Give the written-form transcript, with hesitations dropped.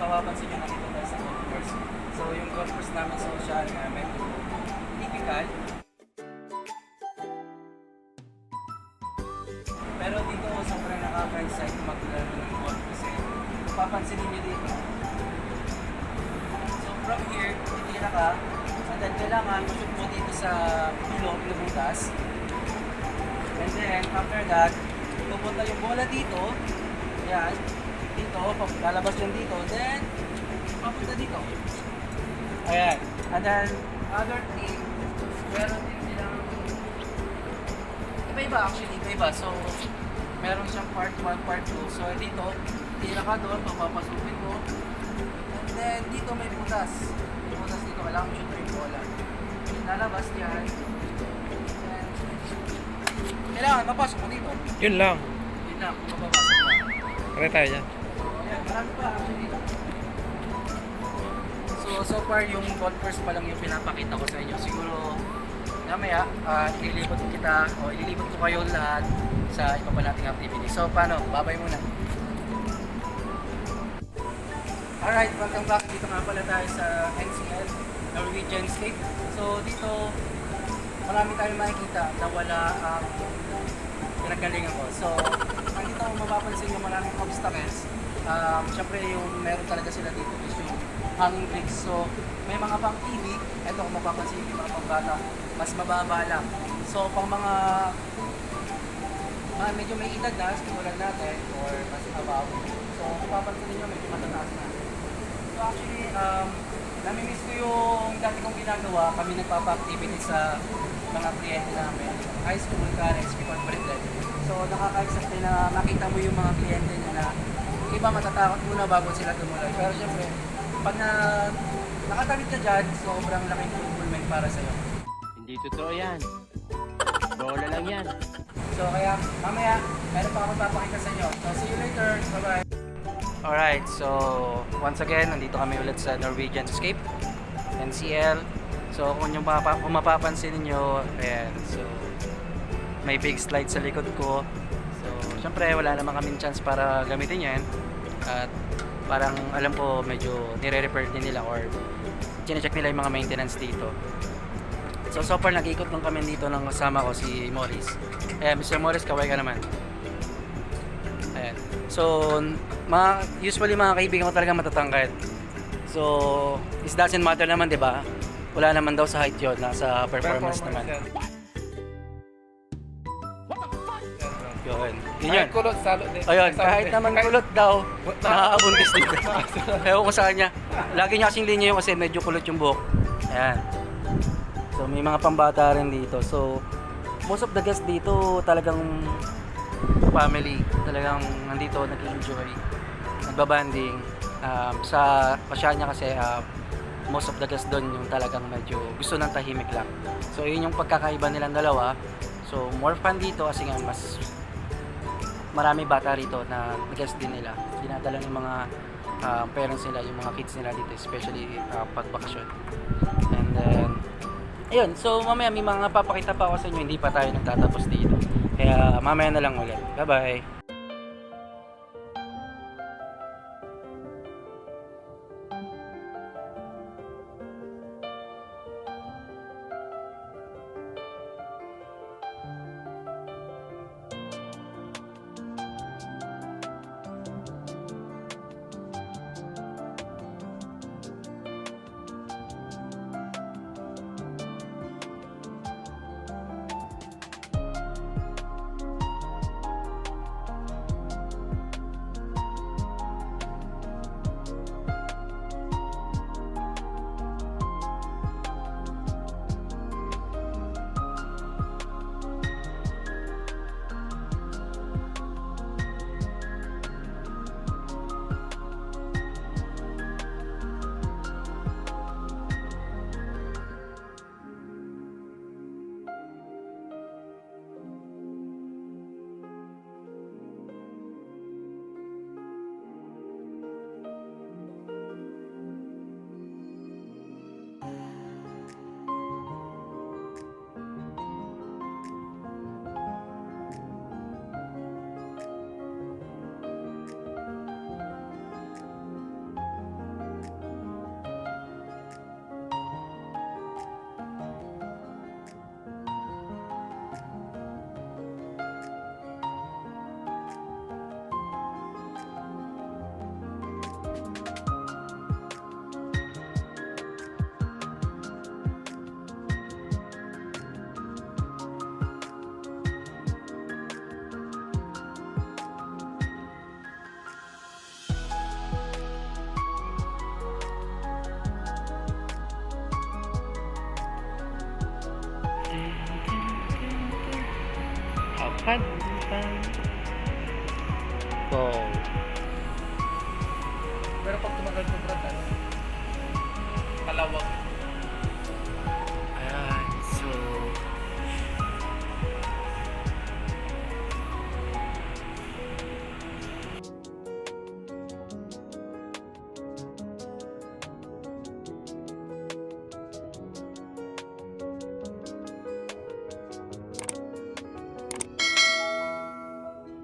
mapapansin nyo nakita tayo sa golf course. So yung golf course namin social na medyo typical. Pero dito sobrang nakaka-excite maglaro ng golf kasi mapapansin niyo dito. So from here, titira ka, and then kailangan mashoot mo dito sa ilog, lubutas. And then after that, pupunta yung bola dito. Yan. Dito, lalabas yan dito. Then, papunta dito. Ayan. And then, other thing, meron din silang iba-iba actually, iba-iba. So, meron siyang part 1, part 2. So, dito, tira ka doon, papapasukin mo. And then, dito may butas. May butas dito, kailangan mo shoot yung bola. Lalabas yan. Then, kailangan, mapasok mo dito. Yun lang. Yun lang, kung mapapasok mo. Try tayo dyan. Ayan, marami pa actually. So far yung golf course pa lang yung pinapakita ko sa inyo. Siguro, mamaya, ililibot kita o ililibot ko kayo lahat sa iba pa nating activity. So paano? Babay muna. Alright, welcome back. Dito nga pala tayo sa NCL, Norwegian State. So dito, marami tayong makikita na wala ang pinagalingan ko. So, nandito kung mapapansin yung maraming obstacles. Siyempre yung meron talaga sila dito is yung hanging bricks. So, may mga pang TV. Ito kung mapapansin yung mga pang bata, mas mababa lang. So, pang mga medyo may edad na, simulan natin, or mas above. So, kung mapapansin niyo medyo matataas na. So, actually, namimiss ko yung dati kong ginagawa. Kami nagpapa-activity sa mga kliyente namin, high school, college, before breadlet. So nakaka-excite na makita mo yung mga kliyente nyo na iba matatakot muna bago sila tumuloy. Pero syempre, pag nakatawid ka dyan, sobrang laking fulfillment para sa'yo. Hindi totoo yan. Bola lang yan. So kaya mamaya, meron pa akong papakita sa inyo. So see you later. Bye-bye. Alright, so once again, nandito kami ulit sa Norwegian Escape, NCL. So kung mapapansin niyo, ayan, so may big slide sa likod ko. So syempre wala naman kaming chance para gamitin 'yan. At parang alam ko medyo nire-repair din nila or chine-check nila yung mga maintenance dito. So far nag-ikot lang kami dito ng kasama ko si Morris. Ayan, Mr. Morris, kaway ka naman. Ayan. So usually mga kaibigan ko talaga matatangkad. So it doesn't matter naman, 'di ba? Wala naman daw sa height yun, nasa performance naman. Yun. Yun yun. Kulot, salot din. Ayun, kahit naman kulot daw, nakakabuntis dito. Ewan ko sa kanya. Lagi niya kasing linya yung kasi medyo kulot yung buhok. Ayan. So may mga pambata rin dito. So most of the guests dito talagang family. Talagang nandito nag-enjoy. Nagbabanding. Sa pasya niya kasi most of the guests doon yung talagang medyo gusto ng tahimik lang. So yun yung pagkakaiba nilang dalawa. So more fun dito kasi nga mas marami bata rito na guest din nila. Dinadala ng mga parents nila, yung mga kids nila dito, especially pag bakasyon. And then ayun, so mamaya may mga papakita pa ako sa inyo, hindi pa tayo nagtatapos dito. Kaya mamaya na lang ulit. Bye bye. Lakad. Wow. Pero pag tumagal po